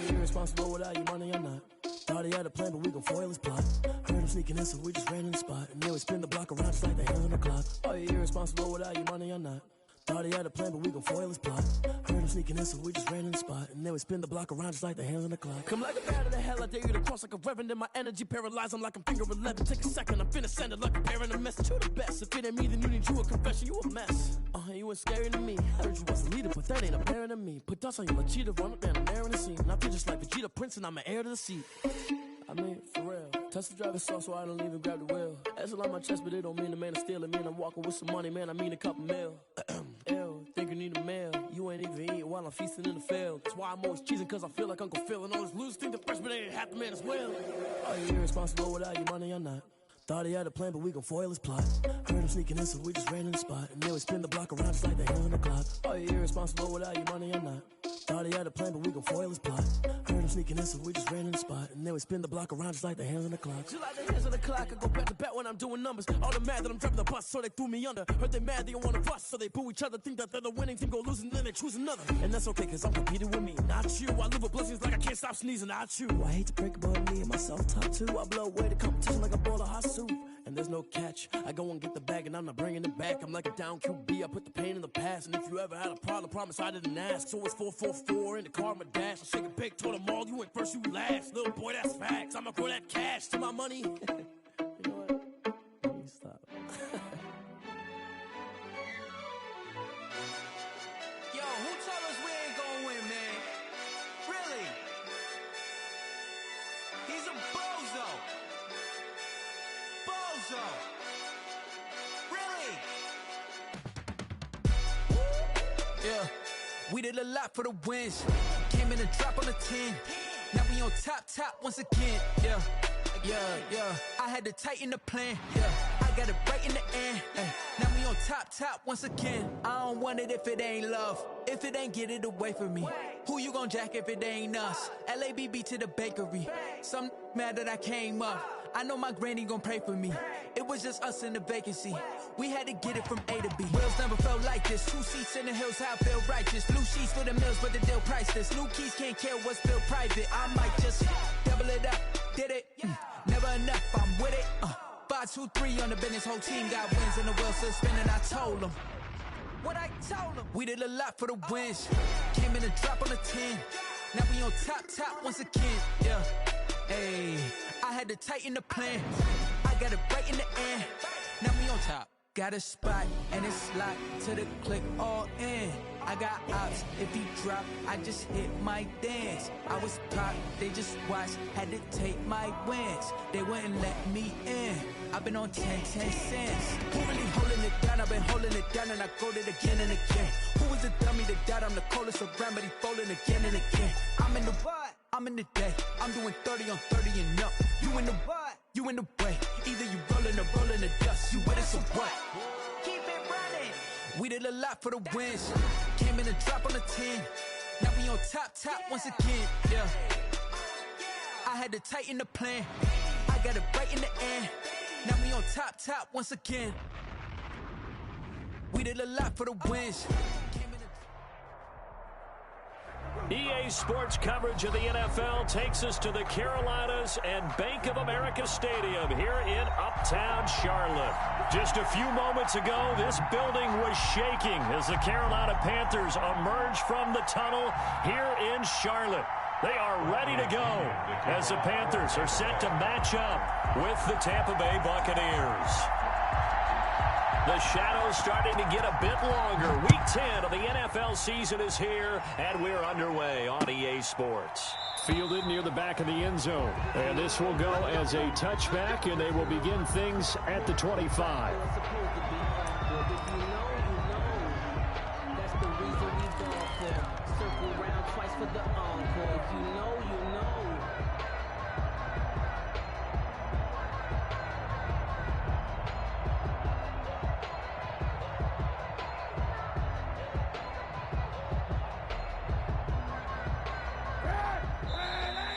Irresponsible without your money or not. Thought he had a plan, but we gon' foil his plot. Heard him sneaking in, so we just ran in the spot. And then we spin the block around just like the hands on the clock. Are you irresponsible without your money or not? Thought he had a plan, but we gon' foil his plot. Heard him sneaking in, so we just ran in the spot. And then we spin the block around just like the hands on the clock. Come like a bat of the hell, I dare you to cross like a reverend. And my energy paralyzed, I'm like I'm finger 11. Take a second, I'm finna send it like a parent a message. You the best, if it ain't me, then you need you a confession. You a mess, you ain't scary to me. Heard you was a leader, but that ain't apparent to me. Put dust on you like cheetah, run up and I'm there in the scene. And I feel just like Vegeta Prince and I'm an heir to the seat. I mean, for real. Touch the driver's soft so I don't even grab the wheel. That's on my chest, but it don't mean the man is stealing. Man, I'm walking with some money, man, I mean a couple mil. Ew, think you need a meal. You ain't even eating while I'm feasting in the field. That's why I'm always cheesing, cause I feel like Uncle Phil. And all this losers think the freshman ain't half the man as well. Are you irresponsible without your money or not? Thought he had a plan, but we gon' foil his plot. Heard him sneaking in, so we just ran in the spot. And then we spin the block around just like the hands on the clock. Are you irresponsible without your money or not? Thought he had a plan, but we gon' foil his plot. Heard him sneaking in, so we just ran in the spot. And then we spin the block around just like the hands on the clock. Just like the hands on the clock, I go back to back when I'm doing numbers. All the mad that I'm driving the bus, so they threw me under. Heard they mad, they don't wanna bust, so they boo each other. Think that they're the winning team, go losing, then they choose another. And that's okay, cause I'm competing with me, not you. I live with blessings like I can't stop sneezing, not you. I hate to break it, but me and myself top two. I blow away the competition like a bowl of hot soup. and there's no catch. I go and get the bag and I'm not bringing it back. I'm like a down QB, I put the pain in the past. And if you ever had a problem, promise I didn't ask. So it's 444 in the car, my dash. I shake a big, told them all, you went first, you last. Little boy, that's facts. I'ma grow that cash to my money. You know what? Let me stop. Yo, who told us we ain't gonna win, man? Really? He's a bozo. Bozo. Really? Yeah, we did a lot for the wins. Came in a drop on the 10. Now we on top once again. Yeah. I had to tighten the plan. Yeah, I got it right in the end. Now we on top once again. I don't want it if it ain't love. If it ain't, get it away from me. Who you gon' jack if it ain't us? LABB to the bakery. Some mad that I came up. I know my granny gon' pray for me. It was just us in the vacancy. We had to get it from A to B. Wheels never felt like this. 2 seats in the hills, how I feel righteous. Blue sheets for the mills, but the deal priceless. New keys can't care what's built private. I might just double it up. Did it? Never enough, I'm with it. 5, 2, 3 on the business. Whole team got wins and the wheels still spinning. I told them what I told them. We did a lot for the wins. Came in a drop on the 10. Now we on top once again. Yeah. Hey, I had to tighten the plan. I got it right in the end. Now we on top. Got a spot and it's locked to the click all in. I got ops, if he drop, I just hit my dance. I was pop, they just watched, had to take my wins. They wouldn't let me in. I've been on 10 cents. Who really holding it down? I've been holding it down and I go it again and again. Who was the dummy that died? I'm the coldest around, but he folding again and again. I'm in the what? I'm in the day. I'm doing 30 on 30 and up. You in the what? You in the way. Either you rolling or rolling the dust. You with us or what? Keep it running. We did a lot for the wins. Came in a drop on the 10. Now we on top once again. Yeah. I had to tighten the plan. I got it right in the end. Now we on top once again. We did a lot for the wins. EA Sports coverage of the NFL takes us to the Carolinas and Bank of America Stadium here in Uptown Charlotte. Just a few moments ago, this building was shaking as the Carolina Panthers emerged from the tunnel here in Charlotte. They are ready to go as the Panthers are set to match up with the Tampa Bay Buccaneers. The shadows starting to get a bit longer. Week 10 of the NFL season is here, and we're underway on EA Sports. Fielded near the back of the end zone. And this will go as a touchback, and they will begin things at the 25.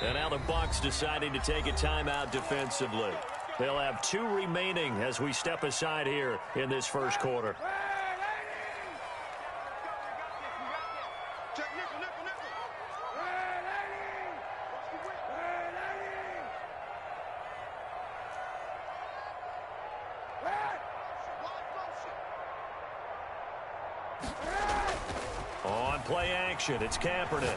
And now the Bucs deciding to take a timeout defensively. They'll have 2 remaining as we step aside here in this first quarter. On play action, it's Kaepernick.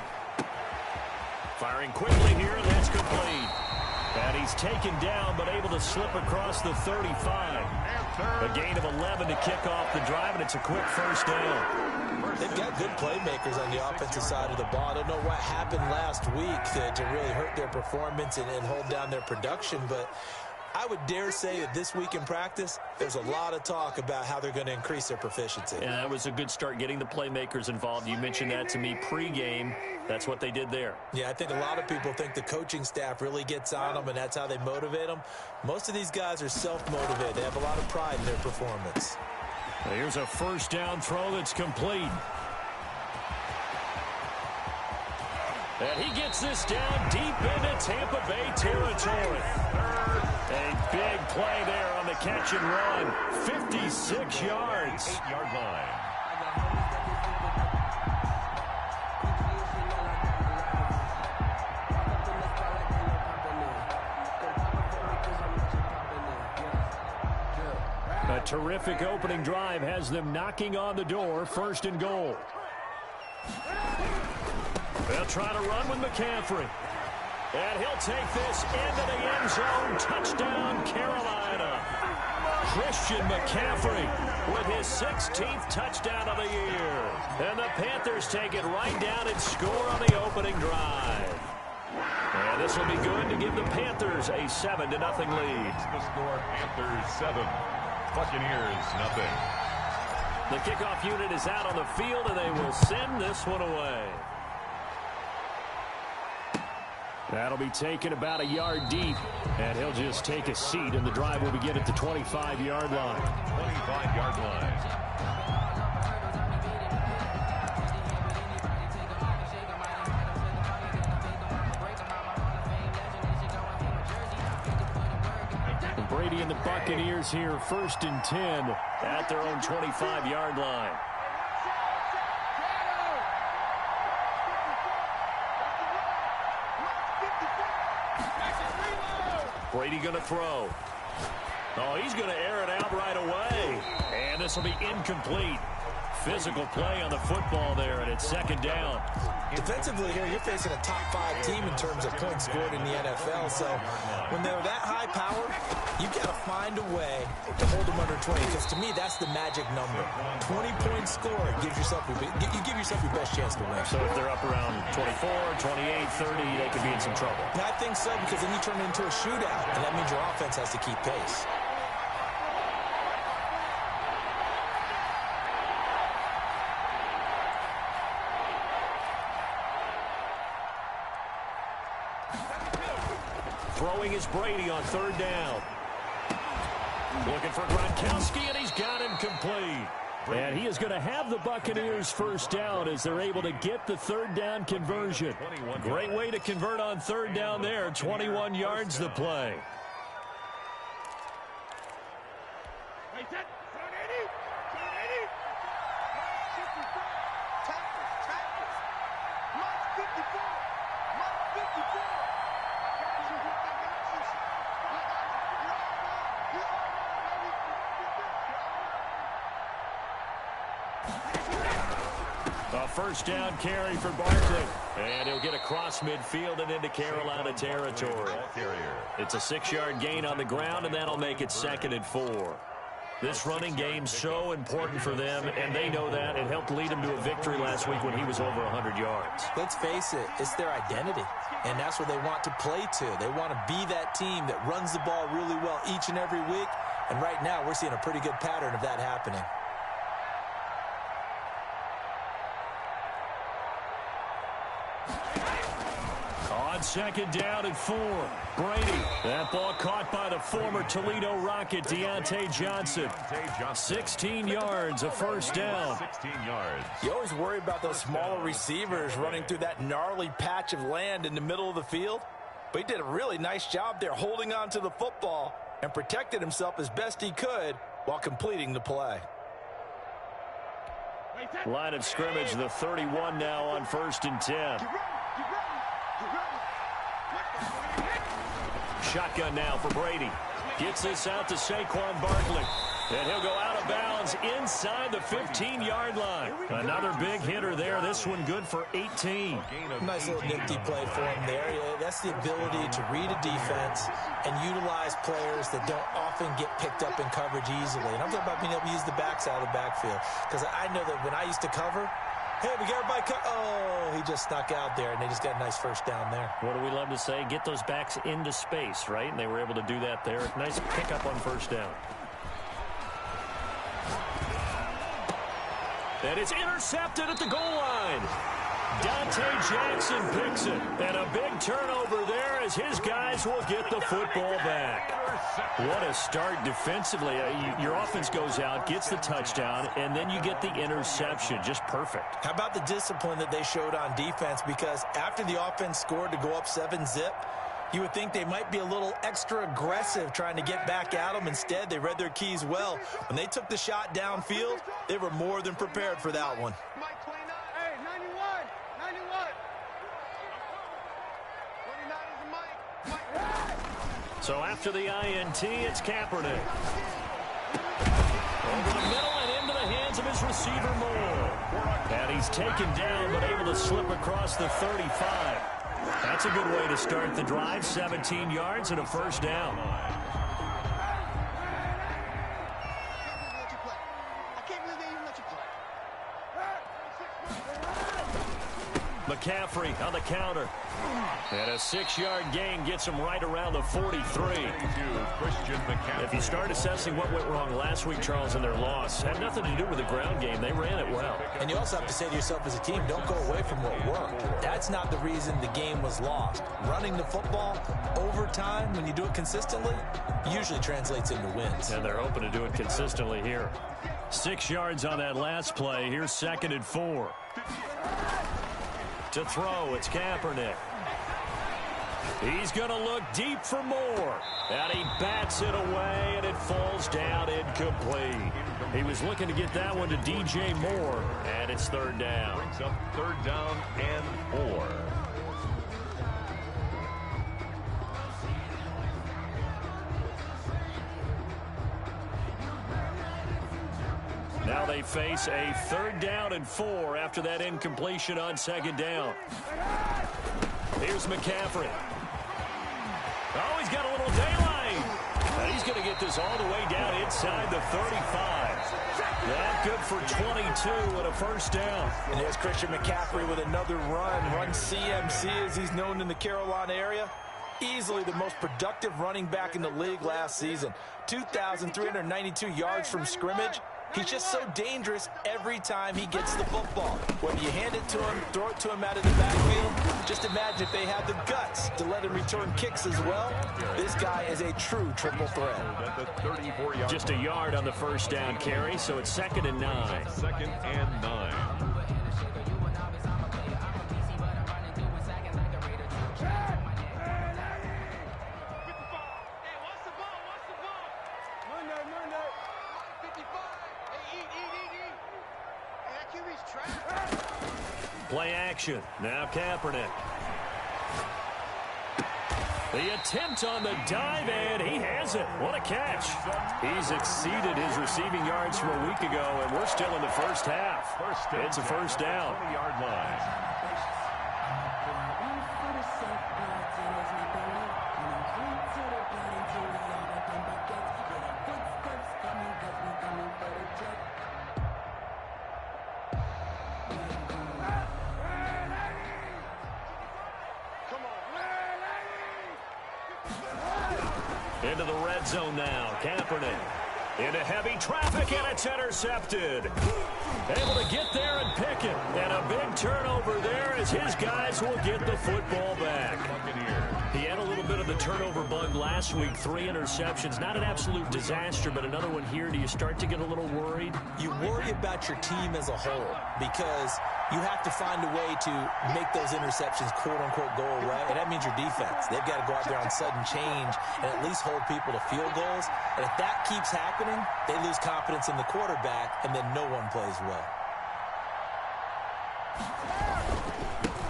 Firing quickly here, and that's complete. And he's taken down, but able to slip across the 35. A gain of 11 to kick off the drive, and it's a quick first down. They've got good playmakers on the offensive side of the ball. I don't know what happened last week to really hurt their performance and hold down their production, but I would dare say that this week in practice, there's a lot of talk about how they're going to increase their proficiency. Yeah, that was a good start, getting the playmakers involved. You mentioned that to me pregame. That's what they did there. Yeah, I think a lot of people think the coaching staff really gets on them, and that's how they motivate them. Most of these guys are self-motivated. They have a lot of pride in their performance. Here's a first down throw that's complete. And he gets this down deep into Tampa Bay territory. A big play there on the catch and run. 56 yards. 8-yard line. terrific opening drive has them knocking on the door, 1st and goal. They'll try to run with McCaffrey. And he'll take this into the end zone. Touchdown, Carolina. Christian McCaffrey with his 16th touchdown of the year. And the Panthers take it right down and score on the opening drive. And this will be good to give the Panthers a 7-0 lead. The score, Panthers 7, Buccaneers 0. The kickoff unit is out on the field, and they will send this one away. That'll be taken about a yard deep, and he'll just take a seat, and the drive will begin at the 25-yard line. 25-yard line. Brady and the Buccaneers here, 1st and 10 at their own 25-yard line. Brady going to throw. Oh, he's going to air it out right away. And this will be incomplete. Physical play on the football there, and it's 2nd down. Defensively here, you're facing a top 5 team in terms of points scored in the NFL. So when they're that high power, you've got to find a way to hold them under 20. Because to me, that's the magic number. 20-point score gives yourself you give yourself your best chance to win. So if they're up around 24, 28, 30, they could be in some trouble. I think so, because then you turn it into a shootout, and that means your offense has to keep pace. Throwing is Brady on 3rd down. Looking for Gronkowski, and he's got him complete. And he is going to have the Buccaneers 1st down as they're able to get the 3rd down conversion. Great way to convert on 3rd down there. 21 yards the play. A 1st down carry for Barkley. And he'll get across midfield and into Carolina territory. It's a 6-yard gain on the ground, and that'll make it 2nd and 4. This running game's so important for them, and they know that. It helped lead them to a victory last week when he was over 100 yards. Let's face it, it's their identity, and that's what they want to play to. They want to be that team that runs the ball really well each and every week, and right now we're seeing a pretty good pattern of that happening. On 2nd down and 4, Brady. That ball caught by the former Toledo Rocket, Deontay Johnson. 16 yards, a 1st down. 16 yards. You always worry about those smaller receivers running through that gnarly patch of land in the middle of the field. But he did a really nice job there holding on to the football and protected himself as best he could while completing the play. Line of scrimmage, the 31 now on 1st and 10. Shotgun now for Brady. Gets this out to Saquon Barkley. And he'll go out of bounds inside the 15-yard line. Another big hitter there. This one good for 18. Nice little nifty play for him there. Yeah, that's the ability to read a defense and utilize players that don't often get picked up in coverage easily. And I'm talking about being able to use the backs out of the backfield. Because I know that when I used to cover, hey, we got everybody oh, he just snuck out there, and they just got a nice 1st down there. What do we love to say? Get those backs into space, right? And they were able to do that there. Nice pickup on 1st down. And it's intercepted at the goal line. Dante Jackson picks it. And a big turnover there as his guys will get the football back. What a start defensively. Your offense goes out, gets the touchdown, and then you get the interception. Just perfect. How about the discipline that they showed on defense? Because after the offense scored to go up 7-zip, you would think they might be a little extra aggressive trying to get back at them. Instead, they read their keys well. When they took the shot downfield, they were more than prepared for that one. Hey, 91. So after the INT, it's Kaepernick. Over the middle and into the hands of his receiver, Moore. And he's taken down, but able to slip across the 35. That's a good way to start the drive. 17 yards and a first down. McCaffrey on the counter. And a 6-yard gain gets him right around the 43. If you start assessing what went wrong last week, Charles, in their loss, had nothing to do with the ground game. They ran it well. And you also have to say to yourself as a team, don't go away from what worked. That's not the reason the game was lost. Running the football over time, when you do it consistently, usually translates into wins. And they're hoping to do it consistently here. 6 yards on that last play. Here's 2nd and 4. To throw, it's Kaepernick. He's going to look deep for Moore. And he bats it away, and it falls down incomplete. He was looking to get that one to DJ Moore, and it's 3rd down. Brings up 3rd down and 4. Now they face a 3rd down and 4 after that incompletion on 2nd down. Here's McCaffrey. Oh, he's got a little daylight. And he's going to get this all the way down inside the 35. That good for 22 and a first down. And there's Christian McCaffrey with another run CMC as he's known in the Carolina area. Easily the most productive running back in the league last season. 2,392 yards from scrimmage. He's just so dangerous every time he gets the football. Whether you hand it to him, throw it to him out of the backfield, just imagine if they have the guts to let him return kicks as well. This guy is a true triple threat. Just a yard on the first down carry, so it's 2nd and 9. 2nd and 9. Play action. Now Kaepernick. The attempt on the dive, and he has it. What a catch. He's exceeded his receiving yards from a week ago, and we're still in the first half. It's a first down. 20-yard line. Into the red zone now. Kaepernick into heavy traffic, and it's intercepted. Able to get there and pick it. And a big turnover there as his guys will get the football back. He had a little bit of the turnover bug last week. 3 interceptions. Not an absolute disaster, but another one here. Do you start to get a little worried? You worry about your team as a whole because you have to find a way to make those interceptions, quote-unquote, go away. And that means your defense. They've got to go out there on sudden change and at least hold people to field goals. And if that keeps happening, they lose confidence in the quarterback, and then no one plays well.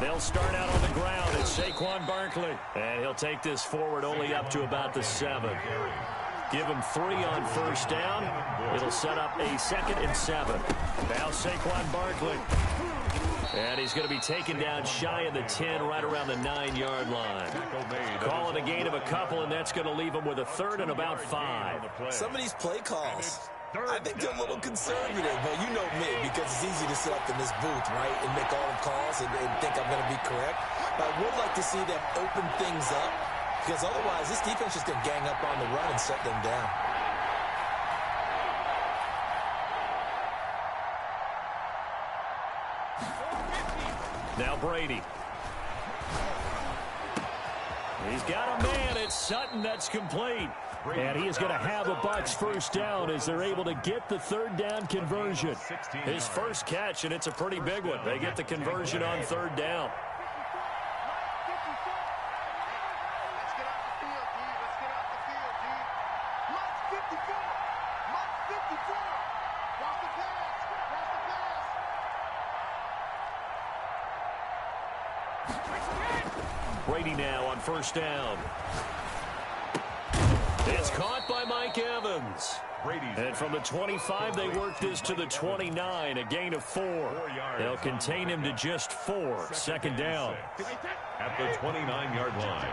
They'll start out on the ground. It's Saquon Barkley. And he'll take this forward only up to about the 7. Give him 3 on first down. It'll set up a 2nd and 7. Now Saquon Barkley. And he's going to be taken down shy of the 10, right around the 9-yard line. Calling a gain of a couple, and that's going to leave him with a 3rd and about 5. Some of these play calls, I think they're a little conservative. Well, you know me, because it's easy to sit up in this booth, right, and make all the calls and think I'm going to be correct. But I would like to see them open things up, because otherwise this defense is going to gang up on the run and shut them down. Now Brady. He's got a man. It's Sutton that's complete. And he is going to have a Bucs first down as they're able to get the 3rd down conversion. His first catch, and it's a pretty big one. They get the conversion on 3rd down. Brady now on first down. It's caught by Mike Evans. And from the 25, they work this to the 29, a gain of 4. They'll contain him to just 4. Second down. At the 29-yard line.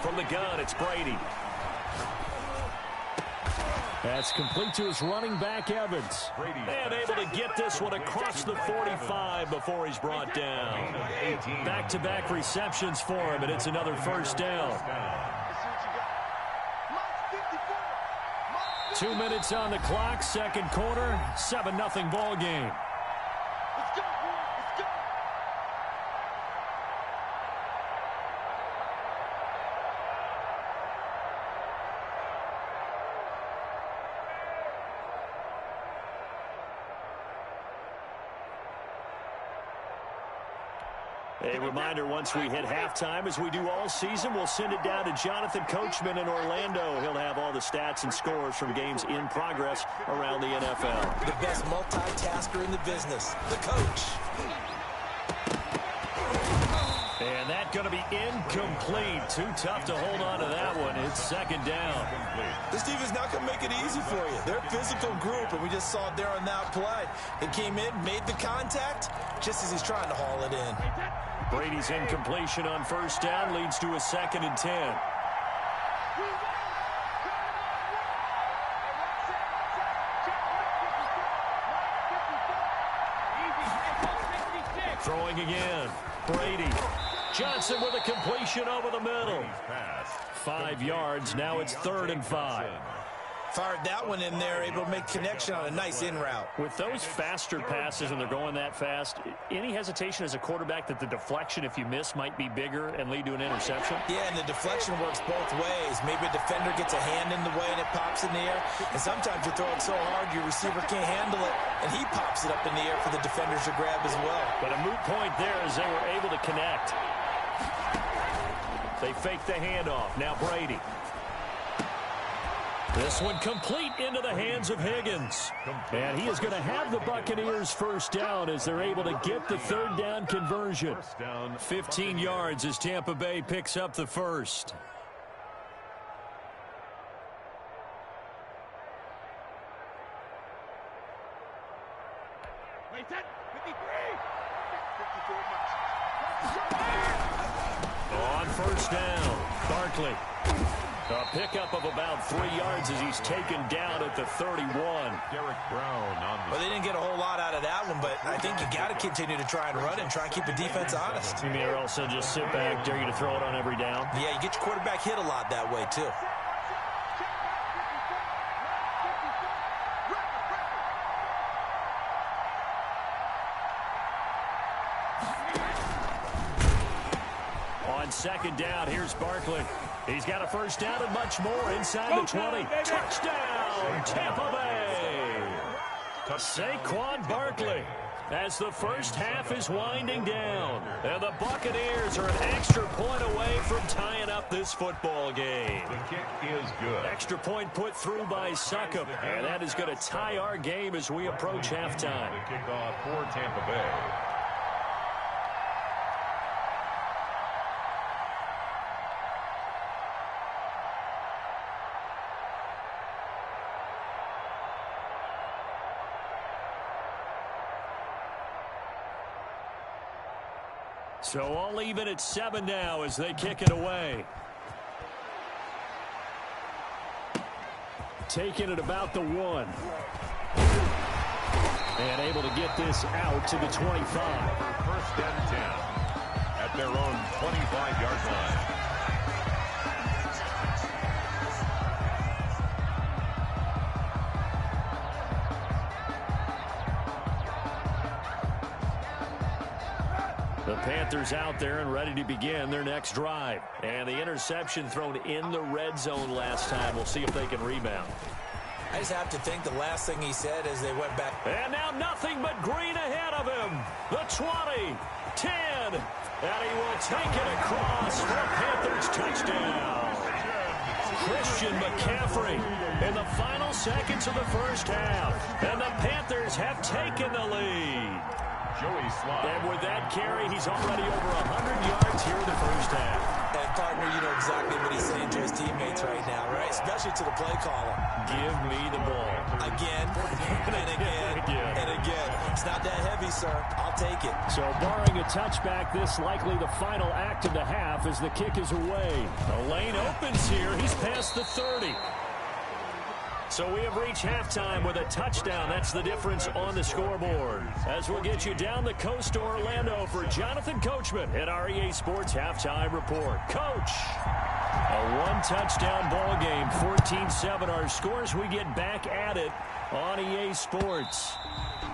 From the gun, it's Brady. That's complete to his running back, Evans. And able to get this one across the 45 before he's brought down. Back-to-back receptions for him, and it's another first down. 2 minutes on the clock, second quarter, 7-0 ball game. A reminder, once we hit halftime, as we do all season, we'll send it down to Jonathan Coachman in Orlando. He'll have all the stats and scores from games in progress around the NFL. The best multitasker in the business, the coach. And that's going to be incomplete. Too tough to hold on to that one. It's second down. This defense not going to make it easy for you. They're a physical group, and we just saw it there on that play. It came in, made the contact, just as he's trying to haul it in. Brady's incompletion on first down leads to a 2nd and 10. Throwing again. Brady. Johnson with a completion over the middle. 5 yards. Now it's 3rd and 5. Fired that one in there, able to make connection on a nice in route. With those faster passes and they're going that fast, any hesitation as a quarterback that the deflection, if you miss, might be bigger and lead to an interception? Yeah, and the deflection works both ways. Maybe a defender gets a hand in the way and it pops in the air. And sometimes you throw it so hard your receiver can't handle it, and he pops it up in the air for the defenders to grab as well. But a moot point there as they were able to connect. They fake the handoff. Now Brady. This one complete into the hands of Higgins. And he is going to have the Buccaneers first down as they're able to get the 3rd down conversion. 15 yards as Tampa Bay picks up the first. On first down, Barkley. A pickup of about 3 yards as he's taken down at the 31. Derek Brown on the... Well, they didn't get a whole lot out of that one, but I think you got to continue to try and run it and try and keep the defense honest. You mean or else just sit back, dare you to throw it on every down? Yeah, you get your quarterback hit a lot that way, too. On second down, here's Barkley. He's got a first down and much more inside the 20. Touchdown, Tampa Bay. Saquon Barkley as the first half is winding down. And the Buccaneers are an extra point away from tying up this football game. The kick is good. Extra point put through by Succop. And that is going to tie our game as we approach halftime. The kickoff for Tampa Bay. So all even at 7 now as they kick it away. Taking it about the 1. And able to get this out to the 25. First and 10 at their own 25-yard line. The Panthers out there and ready to begin their next drive. And the interception thrown in the red zone last time. We'll see if they can rebound. I just have to think the last thing he said as they went back. And now nothing but green ahead of him. The 20, 10, and he will take it across for a Panthers touchdown. Christian McCaffrey in the final seconds of the first half. And the Panthers have taken the lead. And with that carry, he's already over 100 yards here in the first half. And partner, you know exactly what he's saying to his teammates right now, right? Especially to the play caller. Give me the ball. Again, and again, and again. It's not that heavy, sir. I'll take it. So barring a touchback, this likely the final act of the half as the kick is away. The lane opens here. He's past the 30. So we have reached halftime with a touchdown. That's the difference on the scoreboard. As we'll get you down the coast to Orlando for Jonathan Coachman at our EA Sports Halftime Report. Coach, a one-touchdown ball game, 14-7 our scores. We get back at it on EA Sports.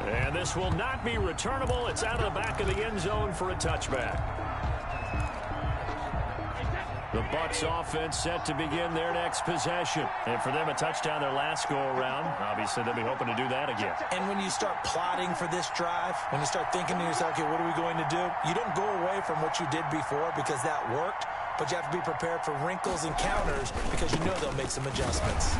And this will not be returnable. It's out of the back of the end zone for a touchback. The Bucs offense set to begin their next possession. And for them, a touchdown their last go-around. Obviously, they'll be hoping to do that again. And when you start plotting for this drive, when you start thinking to yourself, okay, what are we going to do? You don't go away from what you did before because that worked, but you have to be prepared for wrinkles and counters because you know they'll make some adjustments.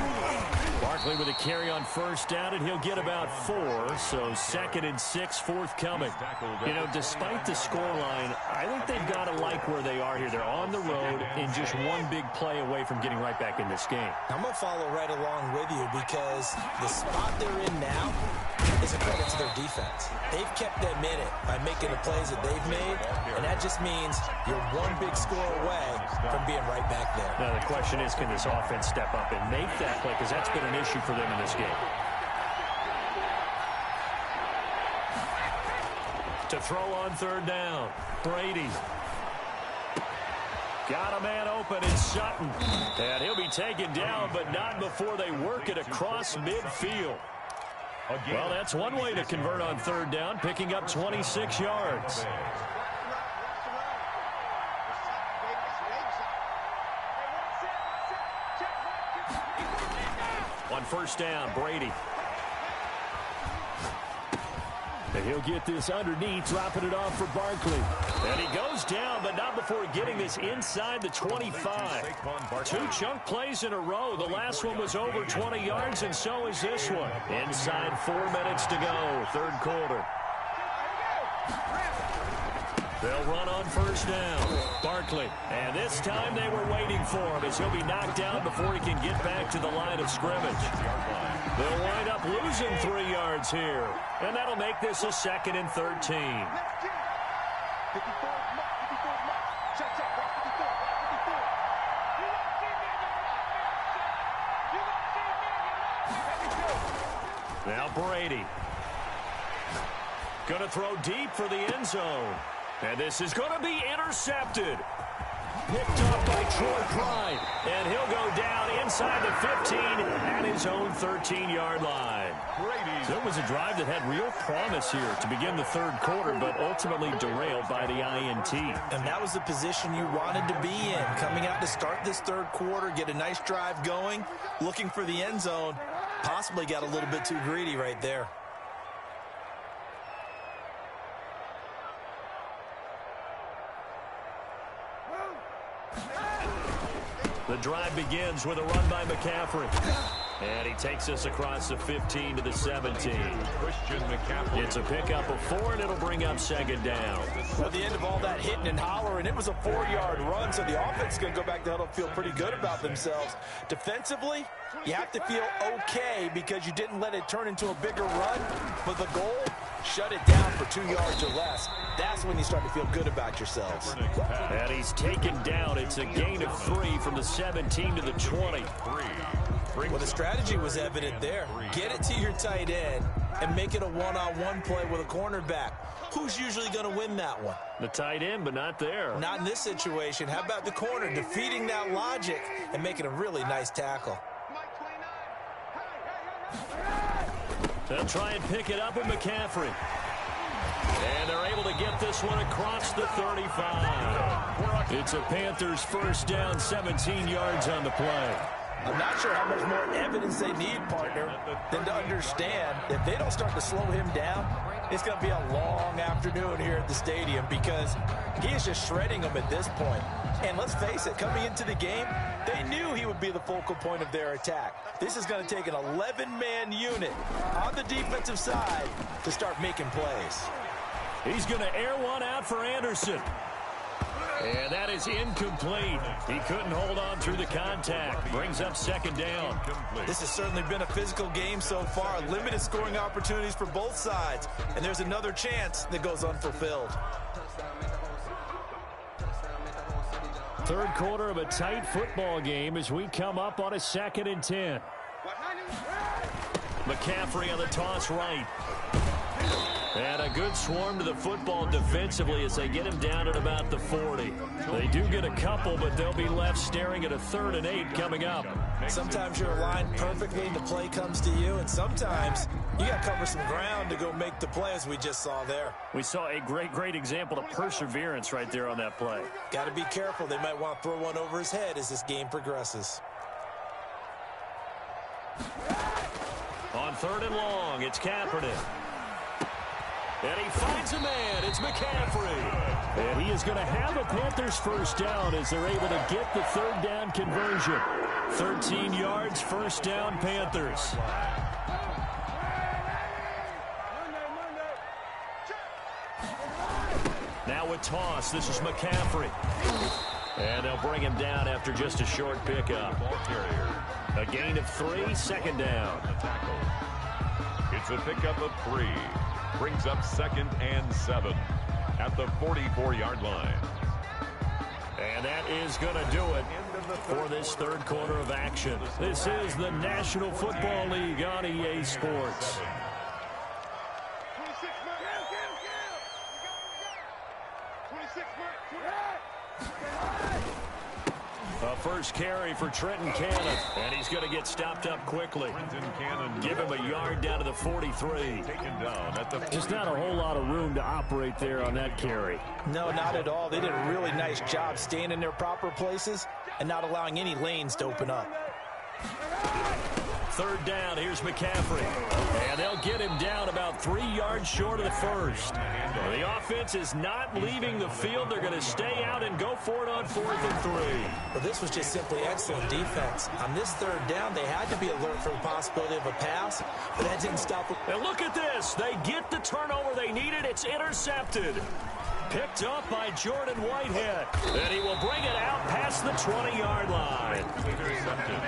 Barkley with a carry on first down, and he'll get about 4. So 2nd and 6 forthcoming. You know, despite the scoreline, I think they've got to like where they are here. They're on the road and just one big play away from getting right back in this game. I'm going to follow right along with you because the spot they're in now is a credit to their defense. They've kept them in it by making the plays that they've made, and that just means you're one big score away from being right back there. Now, the question is, can this offense step up and make that play? Because that's been an issue for them in this game. To throw on third down, Brady. Got a man open in Sutton. And he'll be taken down, but not before they work it across midfield. Well, that's one way to convert on third down, picking up 26 yards. On first down, Brady. And he'll get this underneath, dropping it off for Barkley. And he goes down, but not before getting this inside the 25. 2 chunk plays in a row. The last one was over 20 yards, and so is this one. Inside 4 minutes to go, third quarter. They'll run on first down. Barkley. And this time they were waiting for him as he'll be knocked down before he can get back to the line of scrimmage. They'll wind up losing 3 yards here. And that'll make this a 2nd and 13. Now Brady. Going to throw deep for the end zone. And this is going to be intercepted. Picked up by Troy Pride. And he'll go down inside the 15 at his own 13-yard line. So it was a drive that had real promise here to begin the third quarter, but ultimately derailed by the INT. And that was the position you wanted to be in. Coming out to start this third quarter, get a nice drive going, looking for the end zone. Possibly got a little bit too greedy right there. The drive begins with a run by McCaffrey. And he takes us across the 15 to the 17. It's a pickup of 4, and it'll bring up 2nd down. Well, at the end of all that hitting and hollering, it was a 4-yard run, so the offense is going to go back to huddle and feel pretty good about themselves. Defensively, you have to feel okay because you didn't let it turn into a bigger run. But the goal, shut it down for 2 yards or less. That's when you start to feel good about yourselves. And he's taken down. It's a gain of 3 from the 17 to the 20. Well, the strategy was evident there. Get it to your tight end and make it a one-on-one play with a cornerback. Who's usually going to win that one? The tight end, but not there. Not in this situation. How about the corner defeating that logic and making a really nice tackle? They'll try and pick it up with McCaffrey. And they're able to get this one across the 35. It's a Panthers first down, 17 yards on the play. I'm not sure how much more evidence they need, partner, than to understand if they don't start to slow him down, It's going to be a long afternoon here at the stadium because he is just shredding them at this point. And let's face it, coming into the game, they knew he would be the focal point of their attack. This is going to take an 11-man unit on the defensive side to start making plays. He's going to air one out for Anderson. And that is incomplete. He couldn't hold on through the contact. Brings up second down. This has certainly been a physical game so far. Limited scoring opportunities for both sides. And there's another chance that goes unfulfilled. Third quarter of a tight football game as we come up on a 2nd and 10. McCaffrey on the toss right. And a good swarm to the football defensively as they get him down at about the 40. They do get a couple, but they'll be left staring at a 3rd and 8 coming up. Sometimes you're aligned perfectly and the play comes to you, and sometimes you got to cover some ground to go make the play, as we just saw there. We saw a great example of perseverance right there on that play. Got to be careful. They might want to throw one over his head as this game progresses. On 3rd and long, it's Kaepernick. And he finds a man. It's McCaffrey. And he is going to have a Panthers first down as they're able to get the 3rd down conversion. 13 yards, first down, Panthers. Now a toss. This is McCaffrey. And they'll bring him down after just a short pickup. A gain of 3, 2nd down. It's a pickup of 3. Brings up 2nd and 7 at the 44-yard line. And that is going to do it for this 3rd quarter of action. This is the National Football League on EA Sports. A first carry for Trenton Cannon, and he's going to get stopped up quickly. Give him a yard down to the 43. Just not a whole lot of room to operate there on that carry. No, not at all. They did a really nice job staying in their proper places and not allowing any lanes to open up. 3rd down, here's McCaffrey. And they'll get him down about 3 yards short of the first. The offense is not leaving the field. They're going to stay out and go for it on 4th and 3. Well, this was just simply excellent defense. On this 3rd down, they had to be alert for the possibility of a pass, but that didn't stop them. And look at this. They get the turnover they needed. It's intercepted. Picked up by Jordan Whitehead. And he will bring it out past the 20-yard line.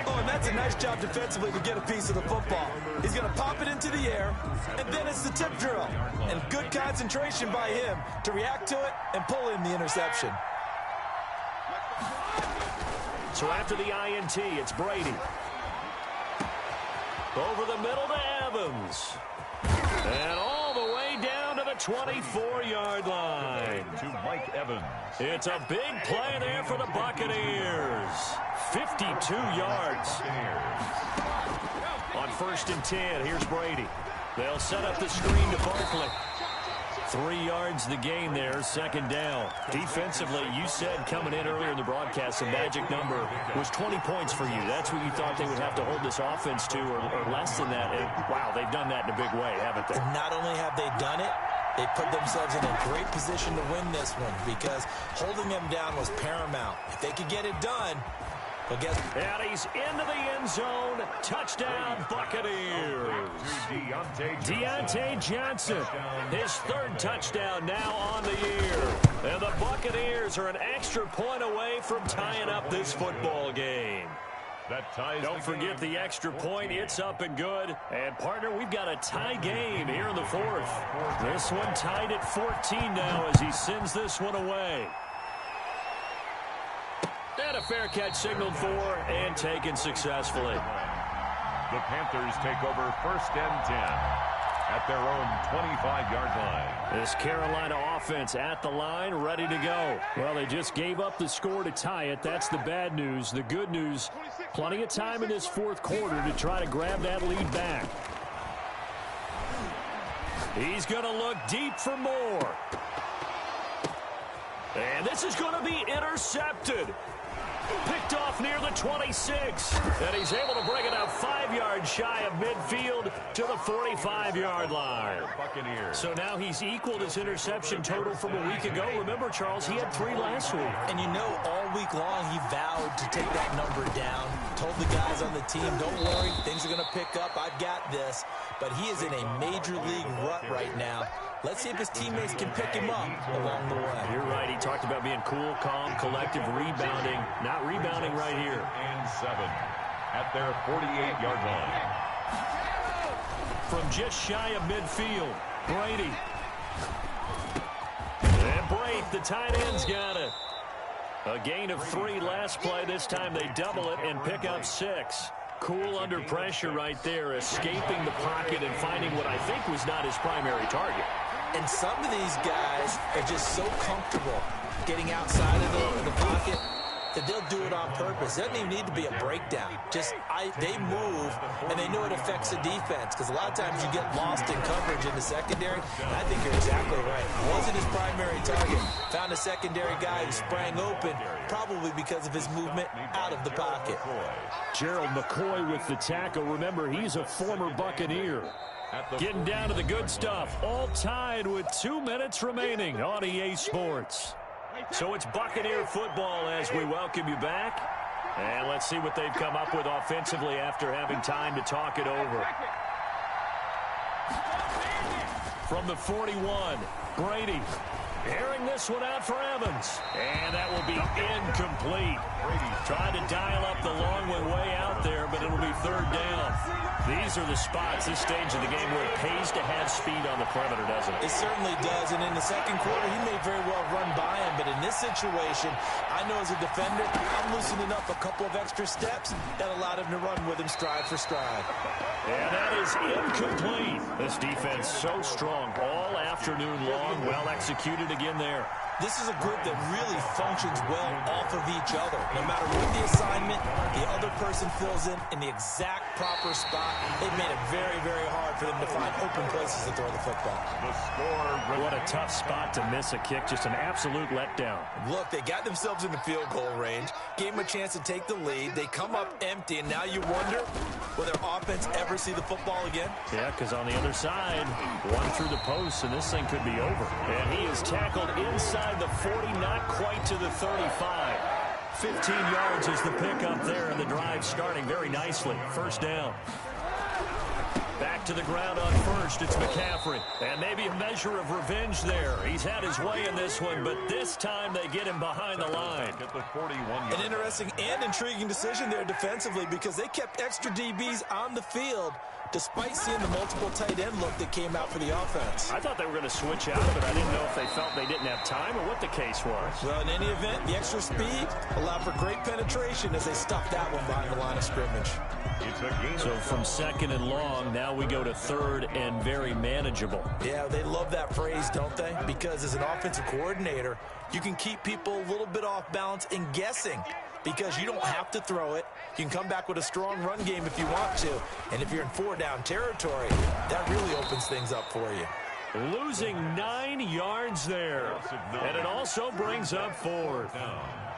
Oh, and that's a nice job defensively to get a piece of the football. He's going to pop it into the air, and then it's the tip drill. And good concentration by him to react to it and pull in the interception. So after the INT, it's Brady. Over the middle to Evans. And all the way down to the 24-yard line. To Mike Evans. It's a big play there for the Buccaneers. 52 yards. On 1st and 10, here's Brady. They'll set up the screen to Barkley. 3 yards the gain there, 2nd down. Defensively, you said coming in earlier in the broadcast, the magic number was 20 points for you. That's what you thought they would have to hold this offense to, or less than that. And, wow, they've done that in a big way, haven't they? And not only have they done it, they put themselves in a great position to win this one because holding them down was paramount. If they could get it done, well, guess. And he's into the end zone. Touchdown, Buccaneers. Deontay Johnson, his 3rd touchdown now on the year. And the Buccaneers are an extra point away from tying up this football game. Don't forget the extra point. It's up and good. And, partner, we've got a tie game here in the 4th. This one tied at 14 now as he sends this one away. And a fair catch signaled for and taken successfully. The Panthers take over 1st and 10 at their own 25-yard line. This Carolina offense at the line, ready to go. Well, they just gave up the score to tie it. That's the bad news. The good news, plenty of time in this 4th quarter to try to grab that lead back. He's going to look deep for more. And this is going to be intercepted. Picked off near the 26. And he's able to bring it out 5 yards shy of midfield to the 45-yard line. So now he's equaled his interception total from a week ago. Remember, Charles, he had 3 last week. And you know, all week long he vowed to take that number down. Told the guys on the team, don't worry, things are going to pick up. I've got this. But he is in a major league rut right now. Let's see if his teammates can pick him up along the way. You're right. He talked about being cool, calm, collective, rebounding. Not rebounding right here. And 7 at their 48-yard line. From just shy of midfield, Brady. And Brate, the tight end's got it. A gain of 3 last play. This time they double it and pick up 6. Cool under pressure right there, escaping the pocket and finding what I think was not his primary target. And some of these guys are just so comfortable getting outside of the pocket that they'll do it on purpose. It doesn't even need to be a breakdown. They move, and they know it affects the defense, because a lot of times you get lost in coverage in the secondary. And I think you're exactly right. Wasn't his primary target. Found a secondary guy who sprang open, probably because of his movement out of the pocket. Gerald McCoy with the tackle. Remember, he's a former Buccaneer. Getting down to the good stuff. All tied with 2 minutes remaining on EA Sports. So it's Buccaneer football as we welcome you back. And let's see what they've come up with offensively after having time to talk it over. From the 41, Brady. Airing this one out for Evans. And that will be incomplete. Trying to dial up the long way out there, but it'll be 3rd down. These are the spots, this stage of the game, where it pays to have speed on the perimeter, doesn't it? It certainly does, and in the second quarter, he may very well run by him, but in this situation, I know as a defender, I'm loosening up a couple of extra steps that allowed him to run with him stride for stride. And that is incomplete. This defense so strong all afternoon long, well executed again there. This is a group that really functions well off of each other. No matter what the assignment, the other person fills in the exact proper spot. It made it very, very hard for them to find open places to throw the football. The score. What a tough spot to miss a kick. Just an absolute letdown. Look, they got themselves in the field goal range, gave them a chance to take the lead. They come up empty, and now you wonder, will their offense ever see the football again? Yeah, because on the other side, one through the post, and this thing could be over. And he is tackled inside the 40, not quite to the 35. 15 yards is the pickup there, and the drive starting very nicely. 1st down. Back to the ground on 1st. It's McCaffrey. And maybe a measure of revenge there. He's had his way in this one, but this time they get him behind the line. At the 41. An interesting and intriguing decision there defensively, because they kept extra DBs on the field despite seeing the multiple tight end look that came out for the offense. I thought they were going to switch out of it. I didn't know if they felt they didn't have time or what the case was. Well, in any event, the extra speed allowed for great penetration as they stuffed that one behind the line of scrimmage. So from 2nd and long, now we go to 3rd and very manageable. Yeah, they love that phrase, don't they? Because as an offensive coordinator, you can keep people a little bit off balance and guessing, because you don't have to throw it. You can come back with a strong run game if you want to. And if you're in 4-down territory, that really opens things up for you. Losing 9 yards there. And it also brings up 4th.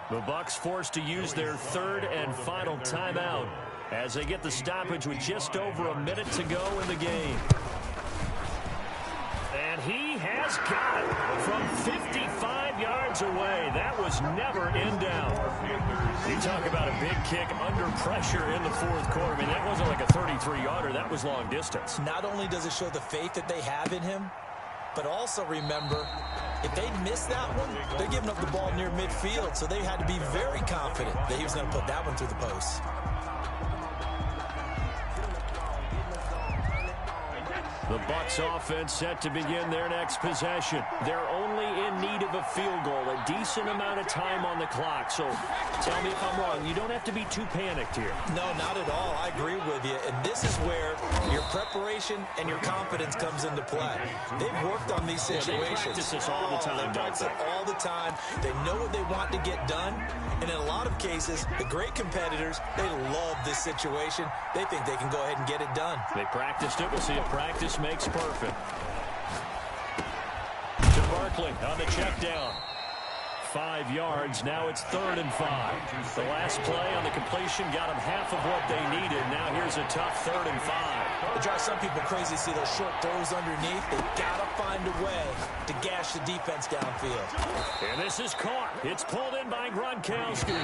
The Bucs forced to use their 3rd and final timeout as they get the stoppage with just over a minute to go in the game. And he has got it from 55 yards away. That was never in doubt. You talk about a big kick under pressure in the 4th quarter. I mean, that wasn't like a 33-yarder. That was long distance. Not only does it show the faith that they have in him, but also remember, if they miss that one, they're giving up the ball near midfield, so they had to be very confident that he was going to put that one through the post. The Bucs offense set to begin their next possession. They're only in need of a field goal, a decent amount of time on the clock. So tell me if I'm wrong. You don't have to be too panicked here. No, not at all. I agree with you. And this is where your preparation and your confidence comes into play. They've worked on these situations. Yeah, they practice this all the time, they practice it all the time. They know what they want to get done. And in a lot of cases, the great competitors, they love this situation. They think they can go ahead and get it done. They practiced it. We'll see if practice makes perfect. To Barkley on the check down. 5 yards. Now it's 3rd and 5. The last play on the completion got them half of what they needed. Now here's a tough 3rd and 5. It drives some people crazy to see those short throws underneath. They gotta find a way to gash the defense downfield. And this is caught. It's pulled in by Gronkowski.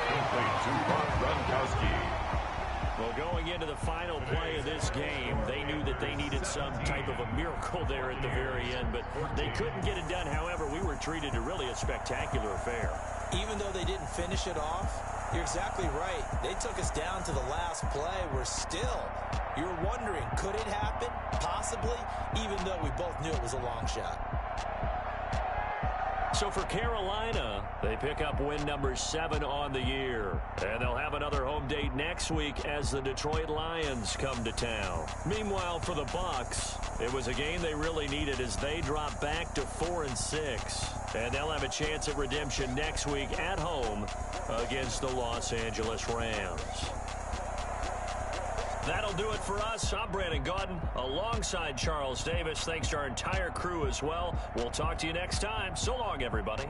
Complete to Rob Gronkowski. Well, going into the final play of this game, they knew that they needed some type of a miracle there at the very end, but they couldn't get it done. However, we were treated to really a spectacular affair. Even though they didn't finish it off, you're exactly right. They took us down to the last play. You're wondering, could it happen? Possibly, even though we both knew it was a long shot. So for Carolina, they pick up win number 7 on the year. And they'll have another home date next week as the Detroit Lions come to town. Meanwhile, for the Bucs, it was a game they really needed as they drop back to 4-6. And they'll have a chance at redemption next week at home against the Los Angeles Rams. That'll do it for us. I'm Brandon Gaudin alongside Charles Davis. Thanks to our entire crew as well. We'll talk to you next time. So long, everybody.